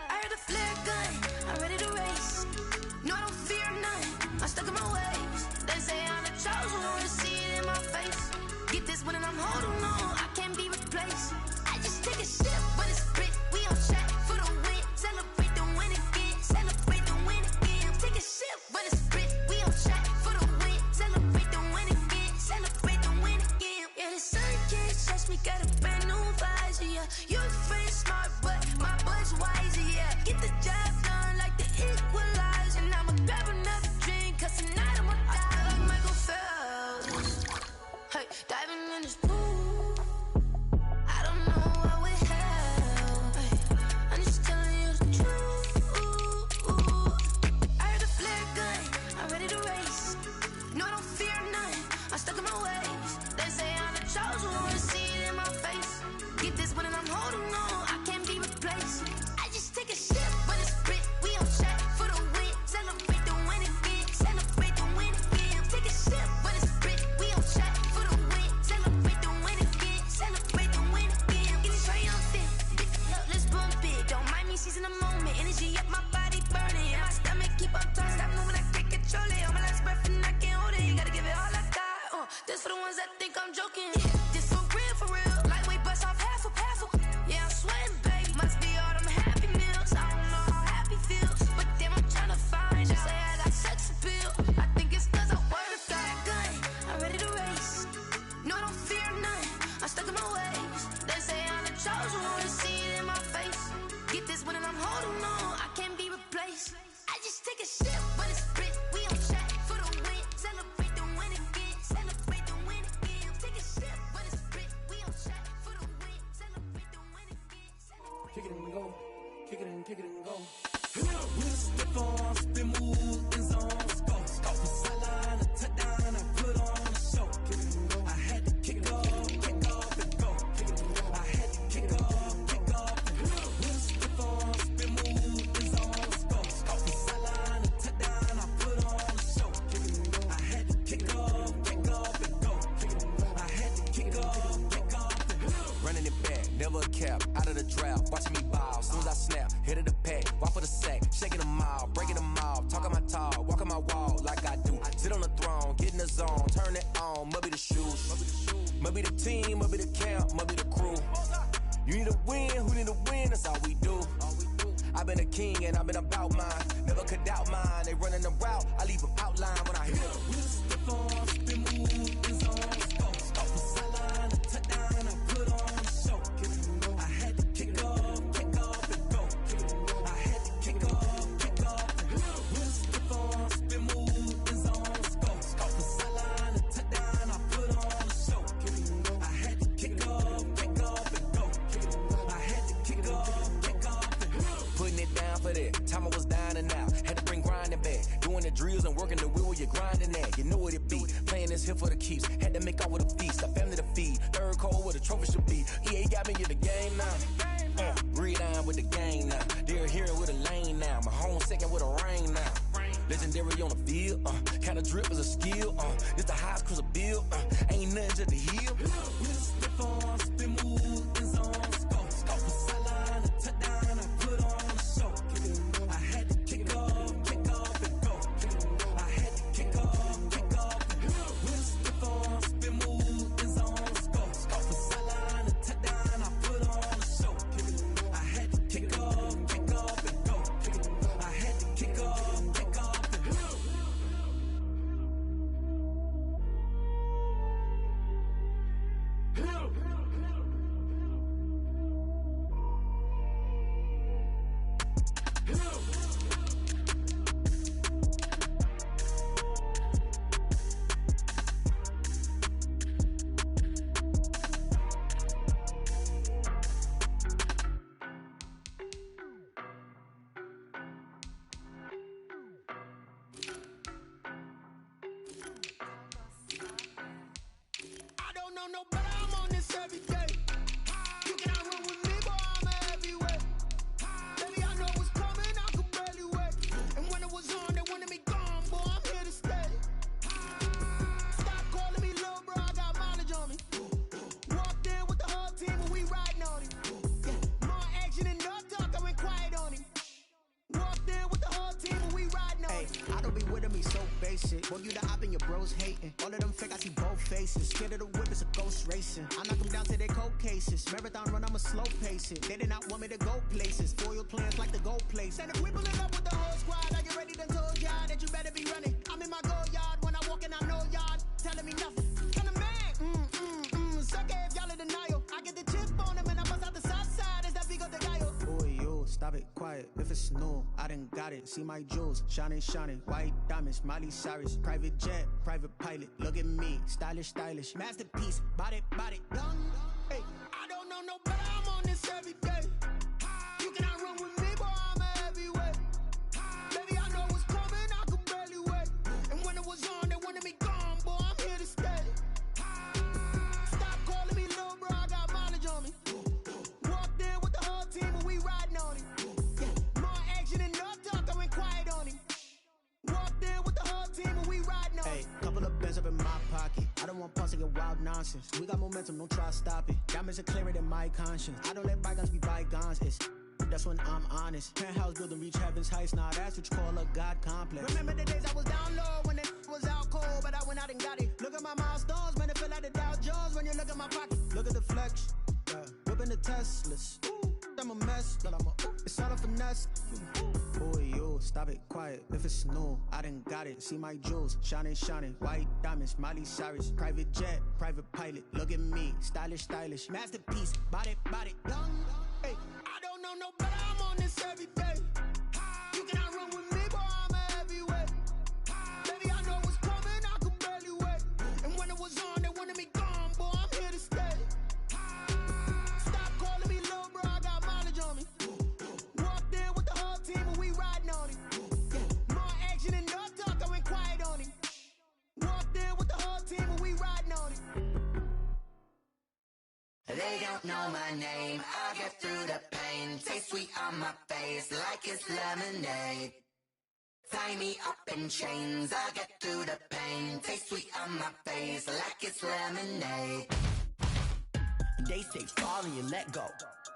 I heard the flare gun, I'm ready to race. No, I don't fear none, I'm stuck in my ways. They say I'm the chosen one, to see it in my face. Get this one and I'm holding on, I can't be replaced. I just take a sip when it's split, we on track for the win. Celebrate the win again, celebrate the win again. Take a sip when it's split, we on track for the win. Celebrate the win again, celebrate the win again. Yeah, the sun can't touch me, got a brand new visor, yeah. You're friend smart, but my bud's wiser, yeah. Get the job done like the equalizer. And I'ma grab another drink, cause tonight I'ma die like Michael Phelps. Hey, diving in this pool, I don't know what would help. Hey, I'm just telling you the truth. I heard the flare gun, I'm ready to race. No, I don't fear none, I'm stuck in my ways. They say I'm the chosen one, to see it in my face. Get this one and I'm holding on, I can't be replaced. I just take a sip when it's split, we on track for the win. Celebrate the win again, celebrate the win again. Take a sip when it's split, we on track for the win. Celebrate for the ones that think I'm joking. This for real. Lightweight bust off half a. Yeah, I'm sweating, baby. Must be all them happy meals. I don't know how happy feels, but damn, I'm trying to find out. Say I got sex appeal. I think it's 'cause I work out. Gun, I'm ready to race. No, I don't fear none. I'm stuck in my ways. They say I'm the chosen one. To see it in my face. Get this one and I'm holding on. I can't be replaced. I just take a sip, but it's split. We on track for the win. Celebrate the win again. Celebrate the win again. Take a sip, but it's split. We on track for the win. Celebrate the win again. Kick it and go. Kick it and go. We'll slip on, spin, move, in zone, go. Off the sideline, a touchdown, I put on a show. Kick it and go. I had to kick off and go. Kick it and go. I had to kick off and go. We'll slip on, spin, move, in zone, go. Off the sideline, a touchdown, I put on a show. Kick it and go. I had to kick off and go. Kick it and go. I had to kick off and go. Running it back, never a cap, out of the draft, watching me ball. Soon as I snap, hit of the pack, walk for the sack, shaking them all, breaking them off, talking my talk, walking my wall like I do. Sit on the throne, get in the zone, turn it on, must be the shoes, must be the team, must be the camp, must be the crew. You need a win, who need a win, that's all we do. I've been a king and I've been about mine, never could doubt mine. They running the route, I leave them outline when I hit them. We'll slip on, spin, move, in zone, go. Off the sideline, a touchdown, I put on a show. Kick it and go. I had to kick off and go. Kick it and go. I had to kick off and go. We'll slip on, spin, move, in zone, go. Off the sideline, a touchdown, I put on a show. Kick it and go. I had to kick off and go. Kick it and go. I had to kick off and go. Putting it down for that, time I was down and out, had to bring grinding back, doing the drills and working the wheel where you're grinding at, you know what it be, playing this here for the keeps, had to make out with a feast, a family to feed, third cold where the trophy should be, EA got me in the game now, read on with the game now, they're hearing with a lane now, my home second with a rain now, legendary on the field, kind of drip is a skill, it's the highest cruiser bill, ain't nothing just to heal. We'll slip on, spin, move, in zone, go. Off the sideline, a touchdown, I put on a show. Kick it and go. I had to kick off and go. Kick it and go. I had to kick off and go. We'll slip on, spin, move, in zone, go. Off the sideline, a touchdown, I put on a show. Kick it and go. I had to kick off and go. Kick it and go. I had to kick off and go. I don't know no better, I'm on this every day. You cannot run with me, boy, I'm a heavyweight. Baby, I know what's coming, I could barely wait. And when it was on, they wanted me gone, boy, I'm here to stay. Stop calling me little bro, I got mileage on me. Walked in with the whole team and we riding on him. More action and no talk, I went quiet on him. Walked in with the whole team and we riding on him. I don't be with me so basic. Boy, you the op and your bros hating. All of them fake, I see both faces. Scared of the whip, it's a ghost racing. I knock them down to their cold cases. Marathon run, I'ma slow pace it. They did not want me to go places. Foil plans like the go place. And if we pulling up with the whole squad, I get ready to told y'all that you better be running. I'm in my go yard. When I walk in, I know y'all telling me nothing. I'm the man. Suck it if y'all in denial. I get the chip on him and I bust out the south side. Is that Vigo de Gallo? Boy, yo, stop it, quiet. If it's new, I done got it. See my jewels, shining, shining. White diamonds, Miley Cyrus. Private jet, private pilot. Look at me, stylish, stylish. Masterpiece, body, done. Hey, I don't know no better, I'm on this every day. You cannot run with me, boy, I'm a heavyweight. Baby, I know what's coming, I could barely wait. And when it was on, they wanted me gone, boy, I'm here to stay. Stop calling me little bro, I got mileage on me. Walked in with the whole team and we riding on him. More action and no talk, I went quiet on him. Walked in with the whole team and we riding on him. Hey, couple of bands up in my pocket. I don't want pause to get wild nonsense. We got momentum, don't try to stop it. Diamonds are clearer than my conscience. I don't let bygones be bygones. It's that's when I'm honest. Penthouse building reach heaven's heights. Now that's what you call a God complex. Remember the days I was down low when it was out cold, but I went out and got it. Look at my milestones, man, it look at my pocket. Look at the flex. Whipping the Teslas. I'm a mess, but it's all a finesse. Boy, you stop it, quiet. If it's new, I done got it. See my jewels, shining, white diamonds, Miley Cyrus, private jet, private pilot. Look at me, stylish, masterpiece, body, young. Hey, I don't know no better. I'm on this every day. You cannot run with me, boy. I'm a heavyweight. Baby, I know what's coming. I could barely wait. And when it was on, they wanted me gone, boy. I'm here to stay. They don't know my name, I get through the pain. Taste sweet on my face like it's lemonade. Tie me up in chains, I get through the pain. Taste sweet on my face like it's lemonade. They say fall and you let go,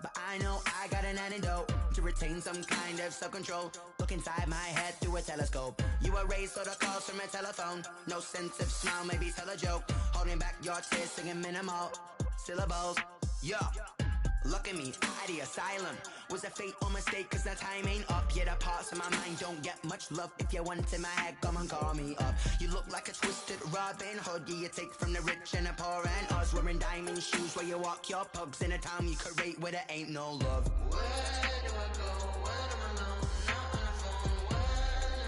but I know I got an antidote to retain some kind of self-control. Look inside my head through a telescope. You erase all the calls from a telephone. No sense of smile, maybe tell a joke. Holding back your tears, singing minimal syllables. Yeah, look at me, at the asylum. Was a fate or mistake, cause the time ain't up. Yeah, the parts of my mind don't get much love. If you want in my head, come and call me up. You look like a twisted Robin Hood. Yeah, you take from the rich and the poor and us. Wearing diamond shoes where you walk your pugs. In a town you create where there ain't no love. Where do I go? Where am I alone? Not on the phone. Where am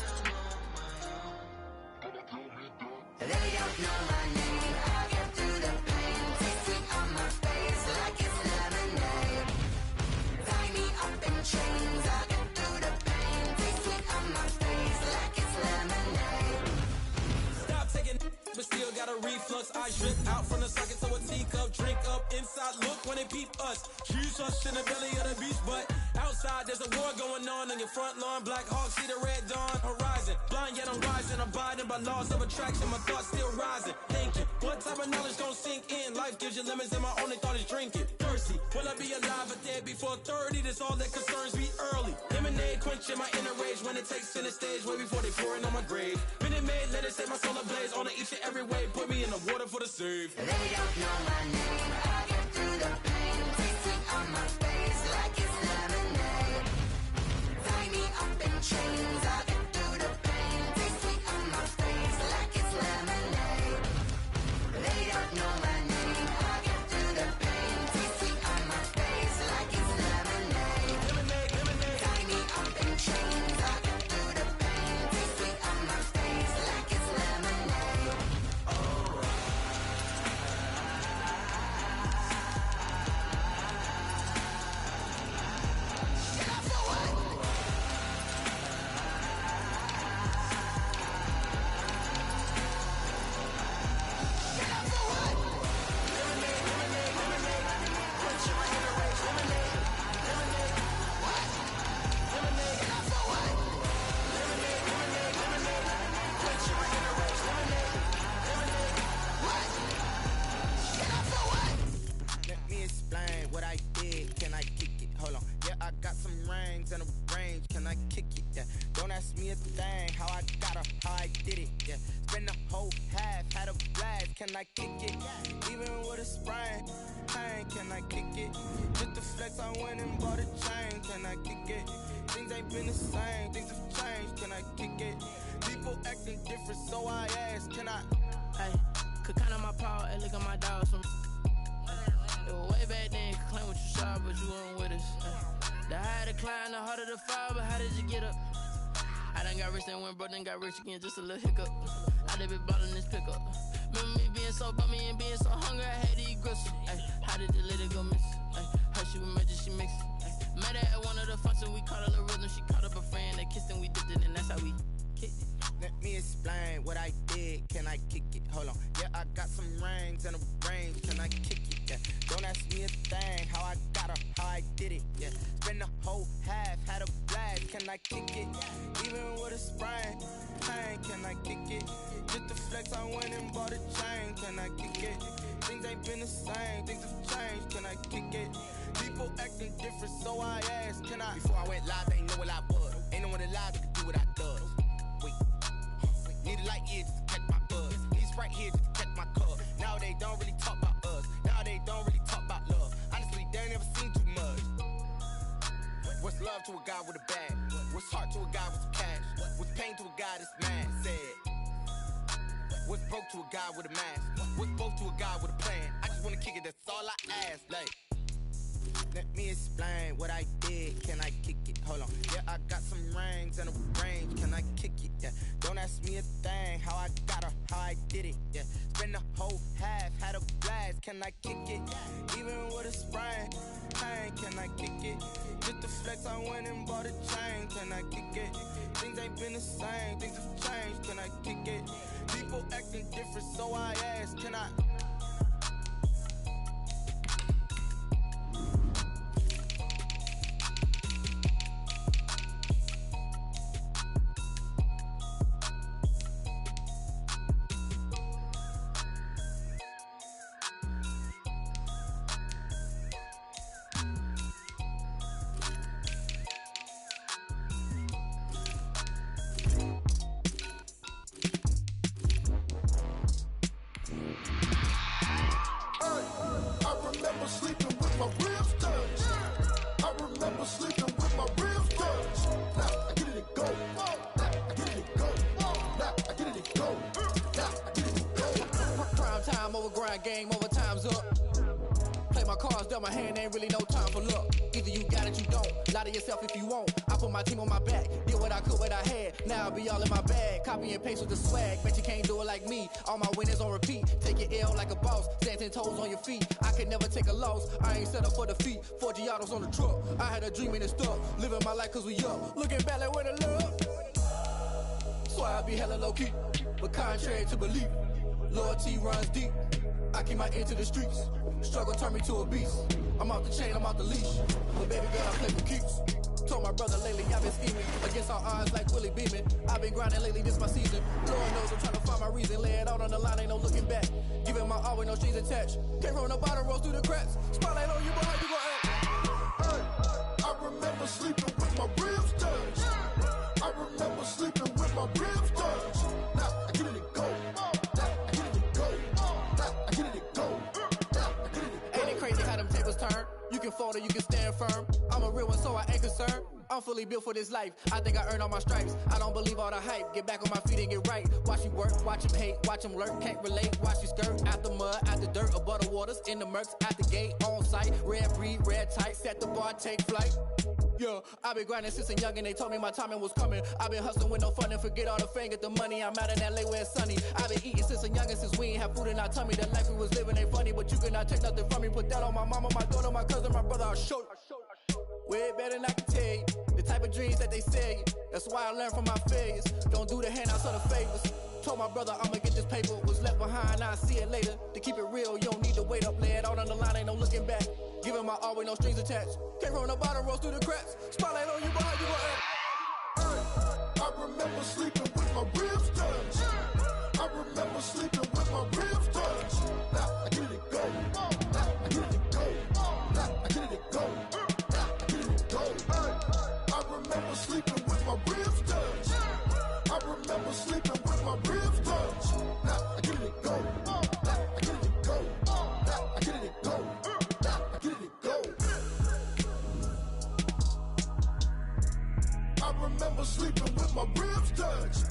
I on my own? They don't know my name. I get through the pain. Taste sweet on my face like it's lemonade. Tie me up in chains. I get through the pain. Taste sweet on my face like it's lemonade. Stop taking but still got a reflux. I drip out from the socket to a teacup. Drink up inside, look when they peep us. Huge us in the belly of the beach, but outside there's a war going on your front lawn. Black Hawk, see the red dawn horizon. Blind yet I'm rising, abiding by laws of attraction. My thoughts still rising, thinking what type of knowledge gon' sink in? Life gives you lemons and my only thought is drinking. Thirsty, will I be alive or dead before 30? That's all that concerns me early. Lemonade quenching my inner rage when it takes center stage way before they pour it on my grave. Minute Maid, let it set my soul ablaze on each and every way. Put me in the water for the save. They don't know my name. I get through the pain. Taste sweet on my face like it's lemonade. Tie me up in chains. I get through the pain. Taste sweet on my face like it's lemonade. They don't know my name. I get through the pain. Taste sweet on my face like it's lemonade. Tie me up in chains. I get through the pain. Taste sweet on my face like it's lemonade. Let me explain what I did. Can I kick it? Hold on. Yeah, I got some rings and a range. Can I kick it? Yeah. Don't ask me a thing. How I got her, how I did it. Yeah. Spend the whole half, had a blast. Can I kick it? Even with a sprain, pain. Can I kick it? Just to flex, I went and bought a chain. Can I kick it? Things ain't been the same. Things have changed. Can I kick it? People acting different, so I ask. Can I? Hey, could count on my power and look at my dogs from. It was way back then, could claim what you saw, but you weren't with us. The higher the climb, the harder the fall, but how did you get up? I done got rich, then went broke, then got rich again, just a little hiccup. I done been ballin' this pickup. Remember me being so bummy and being so hungry, I had to eat gristle. Ay, how did the lady go miss? Ay, her she was magic, she mixed. Met her at one of the functions, we caught a little rhythm, she caught up a friend, they kissed and we dipped it, and that's how we kicked it. Let me explain what I did. Can I kick it? Hold on. Yeah, I got some rings and a range. Can I kick it? Yeah. Don't ask me a thing. How I got her, how I did it. Yeah. Spend the whole half, had a blast. Can I kick it? Even with a sprain, pain. Can I kick it? Just to flex, I went and bought a chain. Can I kick it? Things ain't been the same. Things have changed. Can I kick it? People acting different, so I asked. Can I? Before I went live, they ain't know what I was. Ain't no one alive that could do what I does. Wait. Need a light here just to catch my buzz. These right here just to catch my cup. Now they don't really talk about us. What's love to a guy with a bag? What's heart to a guy with some cash? What's pain to a guy that's mad? Said. What's broke to a guy with a mask? What's both to a guy with a plan? I just wanna kick it, that's all I ask. Like, let me explain what I did. Can I kick it? Hold on. Yeah, I got some rings and a range. Can I kick it? Yeah. Don't ask me a thing. How I got her, how I did it. Yeah. Spend the whole half, had a blast. Can I kick it? Even with a sprain. Pain, can I kick it? Just the flex, I went and bought a chain. Can I kick it? Things ain't been the same. Things have changed. Can I kick it? People acting different, so I ask. Can I? Game over, time's up. Play my cards, dealt my hand, ain't really no time for luck. Either you got it, you don't. Lie to yourself if you won't. I put my team on my back, did what I could, what I had. Now I'll be all in my bag, copy and paste with the swag. Bet you can't do it like me. All my winners on repeat. Take your L like a boss, stand 10 toes on your feet. I could never take a loss, I ain't set up for defeat. 4 Giottos on the truck, I had a dream and it stuck. Living my life cause we up, looking back like where the love. So I be hella low key, but contrary to belief, loyalty runs deep. I keep my ear to the streets. Struggle turned me to a beast. I'm off the chain, I'm off the leash. But baby girl, I play for keeps. Told my brother lately I've been scheming against all odds like Willie Beeman. I've been grinding lately, this my season. Lord knows I'm trying to find my reason. Lay it out on the line, ain't no looking back. Giving my all with no strings attached. Came from the bottom, rose through the cracks. Spotlight on you, but how you gon' act? Hey, I remember sleeping with my ribs touched. I remember sleeping with my ribs touched. Now I get it and go. Turn. You can fold or you can stand firm. I'm a real one, so I ain't concerned. I'm fully built for this life. I think I earned all my stripes. I don't believe all the hype. Get back on my feet and get right. Watch you work, watch him hate, watch him lurk. Can't relate, watch you skirt. Out the mud, out the dirt, above the waters, in the murks, out the gate, on site. Red breed, red tight, set the bar, take flight. Yeah, I've been grinding since a youngin', they told me my timing was coming. I've been hustling with no fun and forget all the fame, get the money. I'm out in LA where it's sunny. I've been eating since a youngin', since we ain't have food in our tummy. The life we was living ain't funny, but you cannot take nothing from me. Put that on my mama, my daughter, my cousin, my brother, I'll show you. Way better than I can tell you. The type of dreams that they sell you. That's why I learned from my failures. Don't do the handouts or the favors. Told my brother I'ma get this paper. Was left behind, I'll see it later. To keep it real, you don't need to wait up. Lay it out on the line, ain't no looking back. Giving my all with no strings attached. Came from the bottom, rose through the cracks. Spotlight on you, but how you gon' act? Hey, I remember sleeping with my ribs touched. I remember sleeping with my ribs touched. Now I get it and go. Now I get it and go. Now I get it and go. Now I get it and go. Hey, I remember sleeping with my ribs touched. I remember sleeping with my ribs touched. Now I get it and go. Now I get it and go. Now I get it and go. Now I get it and go. I remember sleeping with my ribs touched.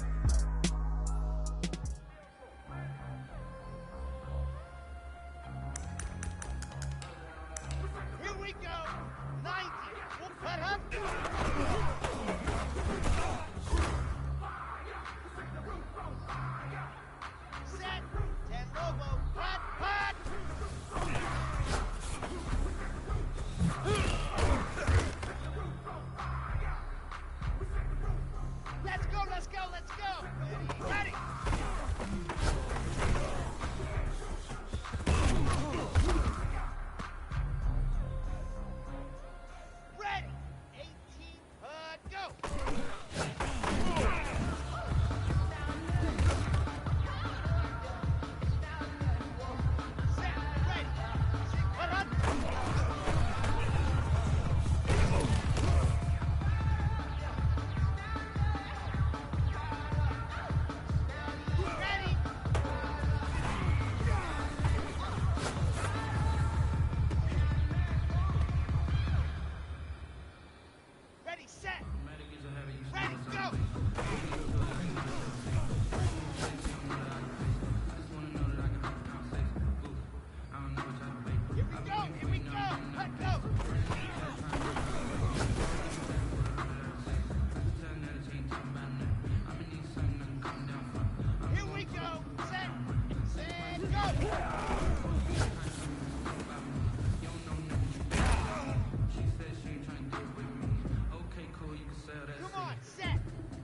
Come on, set,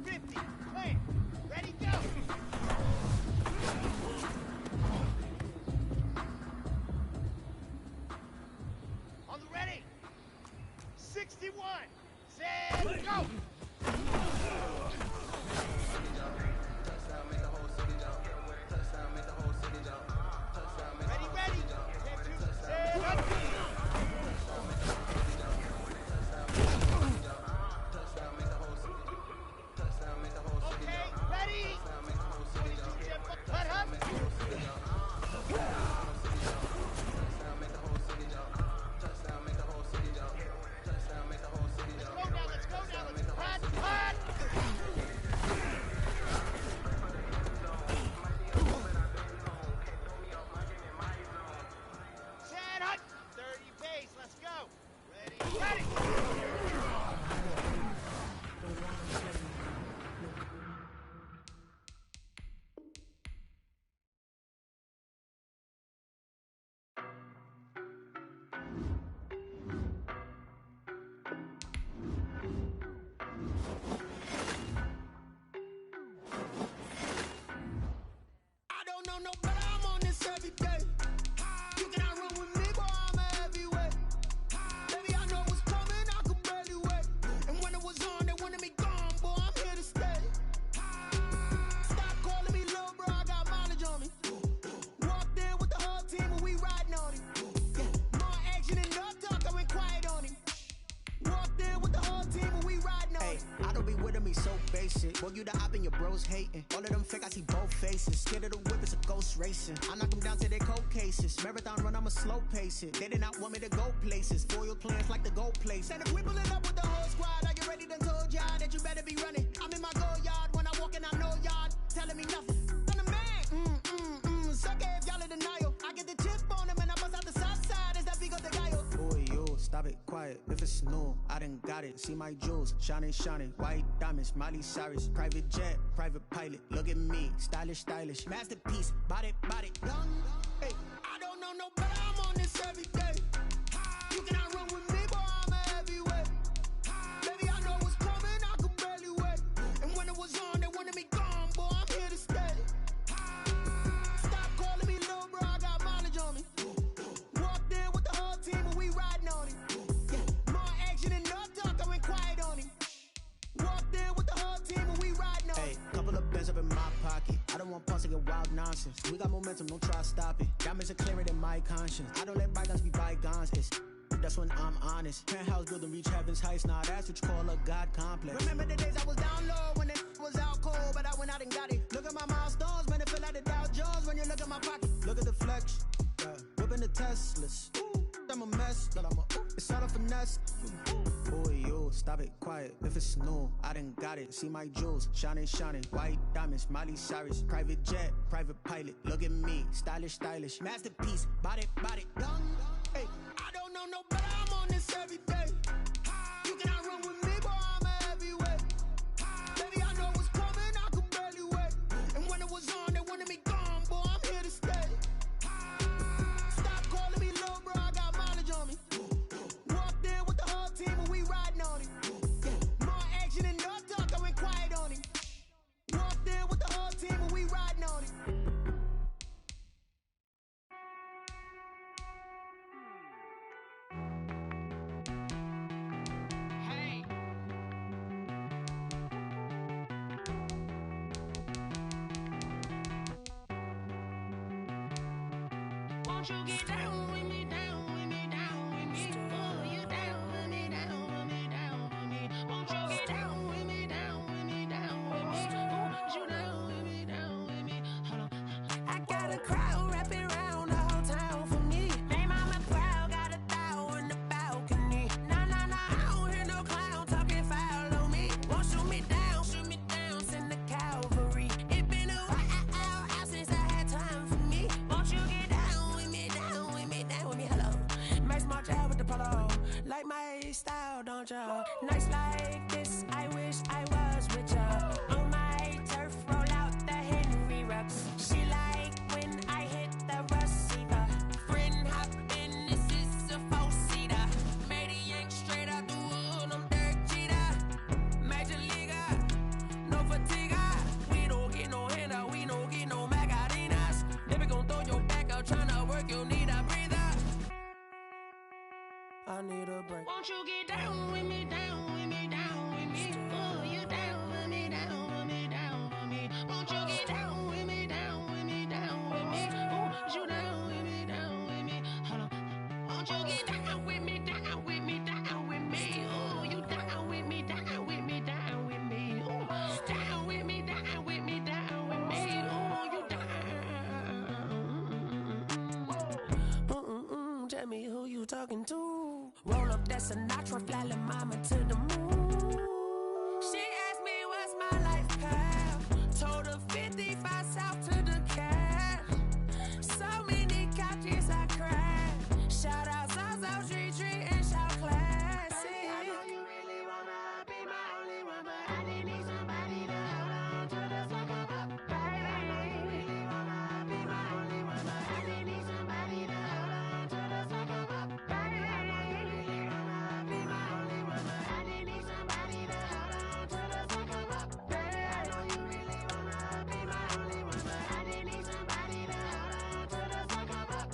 50, clear, ready, go. On the ready, 61, set, go. Ready, ready, set, two, set, up. Okay, ready. 22, cut up. Let's go now, cut. Set up, 30 pace, let's go. Ready, got it. I don't know no better, I'm on this every day. You cannot run with me, boy, I'm a heavyweight. Baby, I know what's coming, I could barely wait. And when it was on, they wanted me gone, boy, I'm here to stay. Stop calling me little bro, I got mileage on me. Walked in with the whole team and we riding on him. Yeah, more action and no talk, I went quiet on him. Walked in with the whole team and we riding on him. I don't be with me so basic. Boy, you the op and your bros hating. All of them fake, I see both faces. Scared of the whip, it's a ghost racing. I knock them down to their cold cases. Marathon run, I'ma slow pace it. They did not want me to go places. Foil plans like the go place. And if we pulling up with the whole squad, I get ready to told y'all that you better be running. I'm in my go yard when I walk in, I know y'all telling me nothing. I'm the man. Suck it if y'all in denial. I get the chip on them and I bust out the south side. Is that Vigo de Gallo? Boy, yo, stop it, quiet. If it's new, I done got it. See my jewels, shining, shining. White diamonds, Miley Cyrus. Private jet, private pilot. Look at me, stylish, stylish. Masterpiece, body, young. Hey, I don't know no better, I'm on this every day. You cannot run with me, boy, I'm a heavyweight. Baby, I know what's coming, I could barely wait. And when it was on, they wanted me gone, boy, I'm here to stay. Stop calling me little bro, I got mileage on me. Walked in with the whole team and we riding on him. Yeah, more action and no talk, I went quiet on him. Walked in with the whole team and we riding on him. Hey, couple of bands up in my pocket. I don't want pause to get wild nonsense. We got momentum, don't try to stop it. Diamonds are clearer than my conscience. I don't let bygones be bygones. It's that's when I'm honest. Penthouse building reach heaven's heights. Nah, that's what you call a God complex. Remember the days I was down low when it was out cold, but I went out and got it. Look at my milestones, man, it feel like the Dow Jones when you look at my pocket. Look at the flex, whipping the Teslas. I'm a mess, but it's all a finesse. Boy, yo, stop it, quiet. If it's new, I done got it. See my jewels, shining, shining. White diamonds, Miley Cyrus. Private jet, private pilot. Look at me, stylish, stylish. Masterpiece, body, young. Hey, I don't know no better, I'm on this every day. You cannot run with me, boy, I'm a heavyweight. Baby, I know what's coming, I could barely wait. And when it was on, they wanted me gone, boy, I'm here to stay. Stop calling me little bro, I got mileage on me. Walked in with the whole team and we riding on him. Yeah, more action and no talk, I went quiet on him. Walked in with the whole team and we riding on him. Won't you get down with me, down with me, down with me? Oh, you down with me, down with me, down with me? Won't you get down with me, down with me, down with me? Oh, you down with me, down with me? Hold on. I got a crowd wrapping around the whole town for me. Hey, mama, crowd got a thou in the balcony. Nah, I don't hear no clown talking foul on me. Won't shoot me down, send the cavalry. It been a while since I had time for me. Won't you get down with me, down with me, down with me? Hello. Max March out with the polo. Like my style, don't y'all? Nights like this, I wish I was with y'all. On my turf, roll out the Henry Rux. She like when I hit the I need a break. Won't you get down with me, down with me, down with me? Oh, you down with me, down with me, down with me. Won't you get down with me, down with me, down with me? Oh, you down with me, down with me. Hold on. Won't you get down with me, down with me, down with me? Oh, you down with me, down with me, down with me. Oh, down with me, down with me, down with me. Oh, you down. Tell me who you talking to. Roll up that Sinatra, fly la mama to the moon. She asked me what's my life path. Told her 55 south to the cat. So many couches I cried. Shout out Zazo, Tree Tree, and shout classic. I know you really wanna be my only one, but I didn't need somebody to hold on to the second up. Baby, I know you really wanna be my only one, but I didn't need somebody to hold on to the second up. Baby, I know you really wanna be my only one, but I didn't need somebody to hold on to the second up. Baby, I know you really wanna be my only one, but I didn't need somebody to hold on to the second up.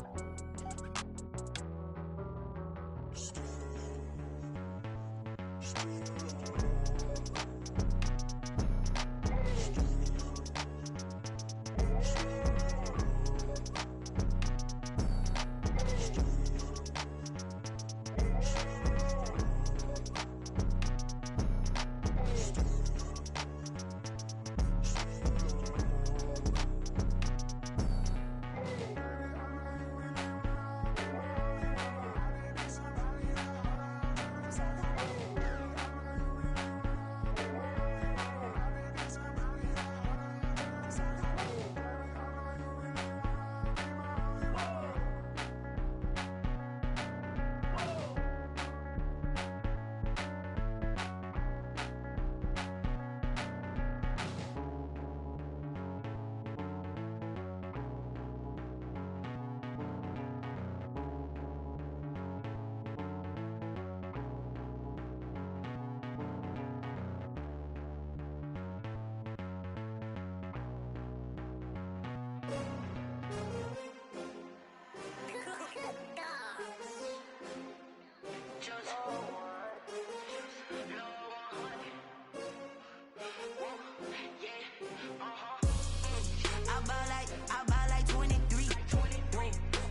I buy like 23.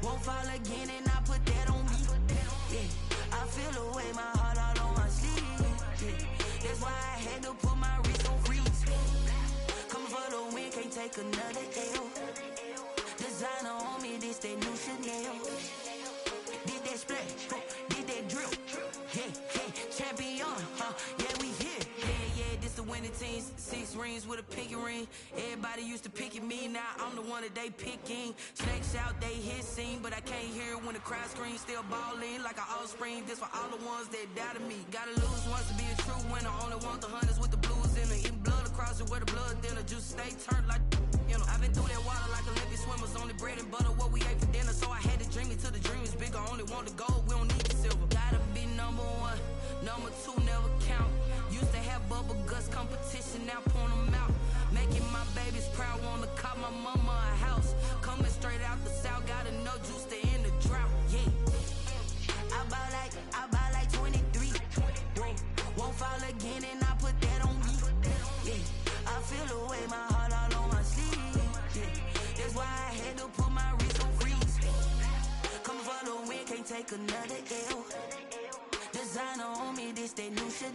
Won't fall again and I put that on me. Yeah, I feel away my heart all on my sleeve. Yeah, that's why I had to put my wrist on freeze. Coming for the win, can't take another L. Designer on me, this that new Chanel. Did that splash, did that drill. Yeah, champion, yeah, we here. Yeah, this the winning team. 6 rings with a pinky ring. Everybody used to pick at me, now I'm the one that they picking. Snakes out, they hit scene, but I can't hear it when the crowd screams. Still ballin' like an offspring. This for all the ones that doubted me. Gotta lose once to be a true winner. Only want the hunters with the blues in it. Eating blood across it where the blood thinner. Juice stay turned like, you know. I've been through that water like Olympic swimmers. Only bread and butter, what we ate for dinner. So I had to dream it till the dream is bigger. Only want the gold, we don't need the silver. Gotta be number 1, number 2 never count. Used to have bubble guts competition, now point them out. Making my babies proud, wanna cop my mama a house. Coming straight out the south, got enough juice to end the drought. Yeah, I buy like 23. Won't fall again and I put that on me. Yeah, I feel away my heart all on my sleeve. Yeah, that's why I had to put my wrist on freeze. Coming for the win, can't take another L. Designer on me, this that new Chanel.